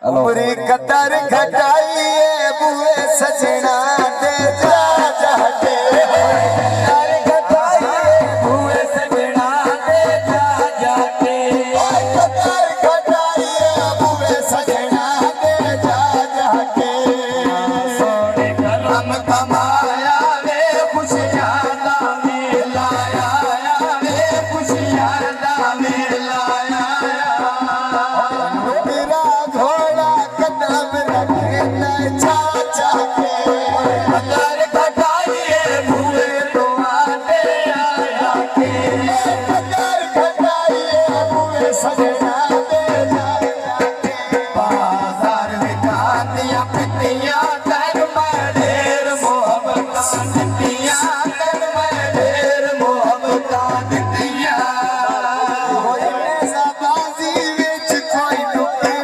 उमरी Qatar घटाइए बुए सजना दे जा जाके कतर घटाइए बुए सजना दे जा जाके कतर घटाइए बुए सजना दे जा जाके सोने कलम कमाया वे खुशियां लाने लाया वे खुशियां लाने लाया मेरा घोड़ा कदम रखे न चाचा के कतर घटाइए भूए तो आते आया के कतर घटाइए भूए सजना दे जाया के बाजार बिका दिया पितिया कर ढेर मोहब्बत दिया कर ढेर मोहब्बत दिया बाजी विच कोई टुकड़े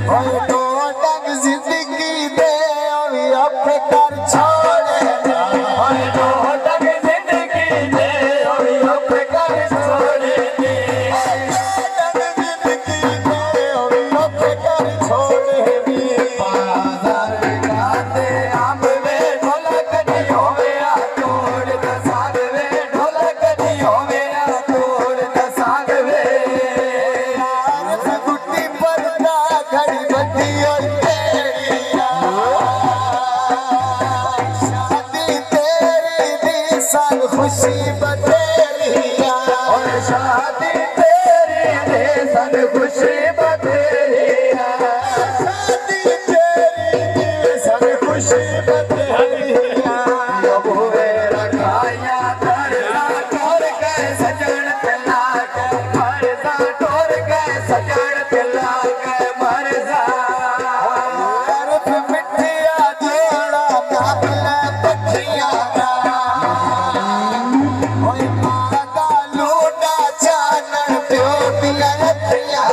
घोड़े तो डग जिंदगी दे अपने कर छोड़े तो डग जिंदगी दे अपने कर छोड़े डग जिंदगी दे अपने कर छोड़े बाजार बिकाते आम वे ढोलक नी होवे आ तोड़ द साग वे ढोलक नी होवे आ तोड़ द साग वे गुट्टी परदा घड़ी बत्ती और तेरिया शादी तेरी दी साल खुशी बतेरिया और शादी तेरी दे साल खुशी बतेरिया शादी तेरी दे साल खुशी बतेरिया बुए रखाया दरसा टोर के सजन पिला के मरजा टोर के सजन पिला के मरजा अर्फ मिठिया जोड़ा नापले पठिया ओए माता लूटा चानन प्यो दिया रखिया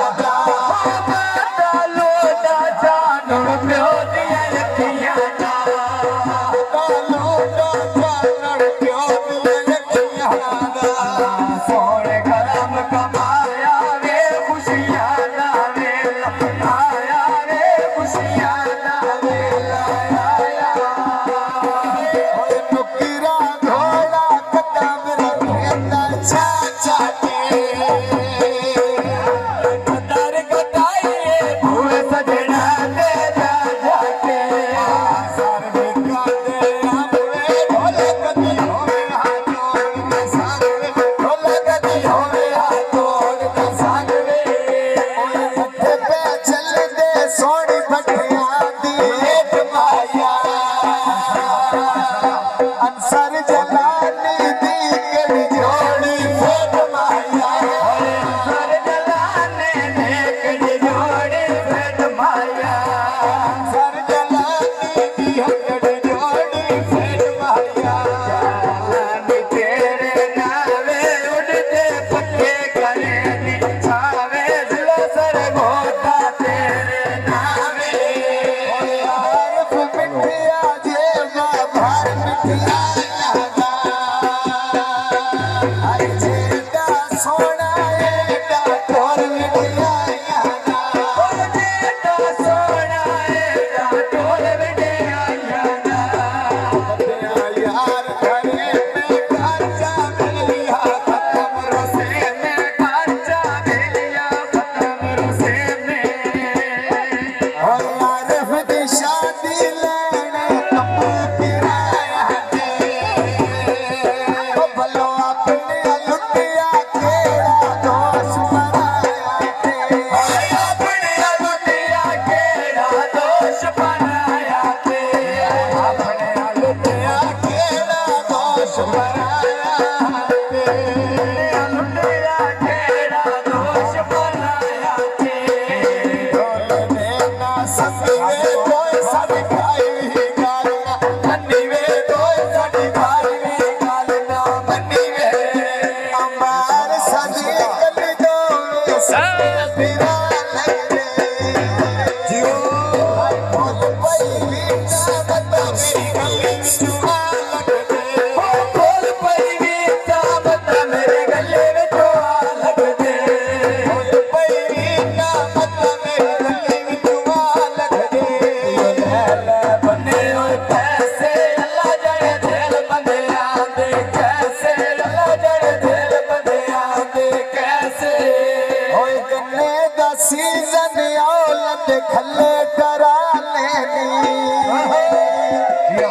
सीजन औलत खले डरा लेनी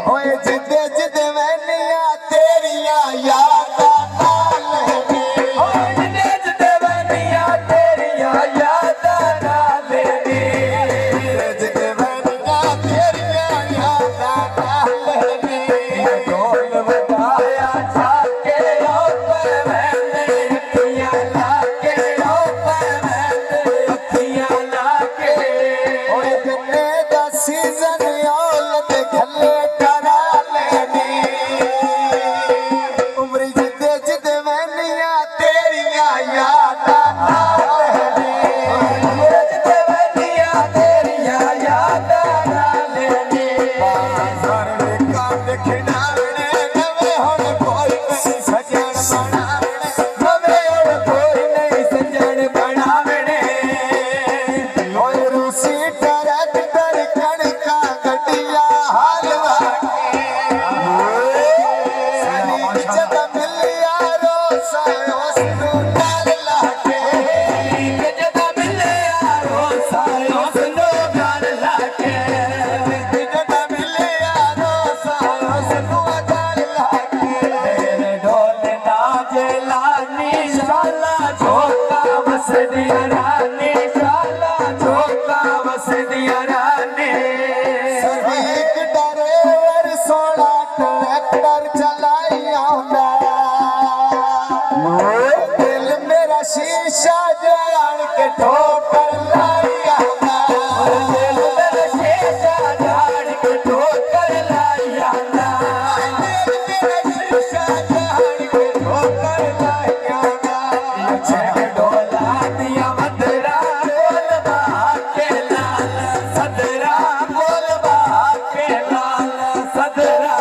होए जिदे जिदे वैनिया तेरिया यादा नाल लेनी होए जिदे जिदे वैनिया तेरिया यादा नाल लेनी जिदे वैनिया तेरिया यादा नाल लेनी ढोल वजाया छाके ओपे वैंदे अखियां लाके ओपे वैंदे अखियां लाके होए गन्ने दा सीजन औलत खले डरा लेनी उमरी जिदे जिदे वैनिया तेरिया यादा नाल लेनी जिदे वैनिया तेरिया यादा नाल लेनी नवे हुण कोई नहीं सजण बनावणे जदा मिले यारो सायो सुनो गाल लाके मेरे ढोल नाचे लानी शाला झोंका वसदिया रानी शाला झोंका वसदिया रानी शीशा जान के ठोकर लाई आंदा दिल मेरा शीशा झाड़ के ठोकर लाई आंदा शीशा जान के ठोकर लाई आंदा छेड़ ढोला दिया मदरा बोल बहा के लाल सदरा बोल बहा के लाल सदरा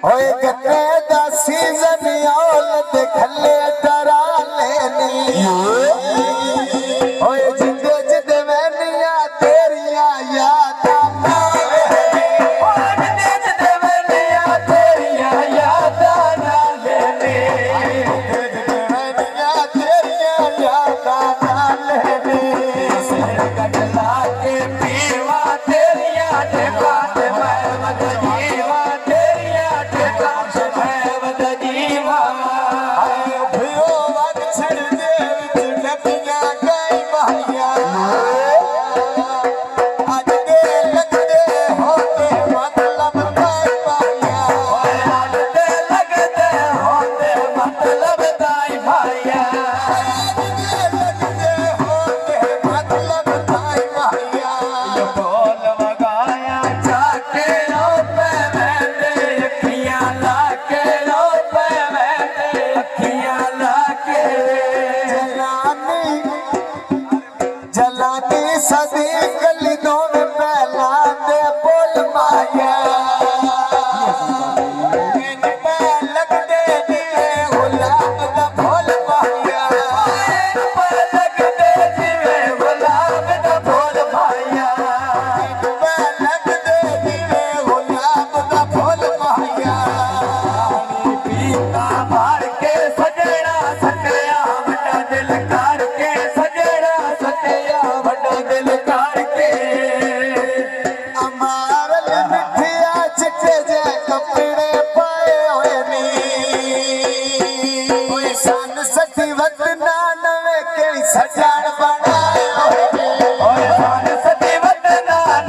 होए गन्ने दा सीजन औलत खले डरा लेनी होए जिदे जिदे वैनिया तेरिया यादा नाल लेनी जिदे वैनिया तेरिया यादा नाल लेनी वैनिया तेरिया यादा नाल लेनी कटला के पीवा तेरिया टेका ते मैं मद जीवा तेरिया टेका ते मैं मद जीवा भयो वग छड़ दे विच नदियां गई बहिया अज दे लगदे होते मतलब गई बहिया लगते लगते होते मतलब दाई भाइया लगदे होते मतलब गई बहिया ढोल वगाया जाके रोपे वैंदे अखियां लाके रोपे वैंदे अखियां लाके जलानी सदी गली दोवें पहला दे बोल माया लगदे दिए गुलाब दा फूल माया लगते जिवे गुलाब दा फूल भाइया लगदे दिए गुलाब दा फूल माया पीता मार के सजना सटिया बड़ा दिल करके सजना सटिया बड़ा दिल करके अमारल मिठिया चिट्टे जे कपड़े पाए होए नी सन सटी वत ना नवे केड़ी सजान बन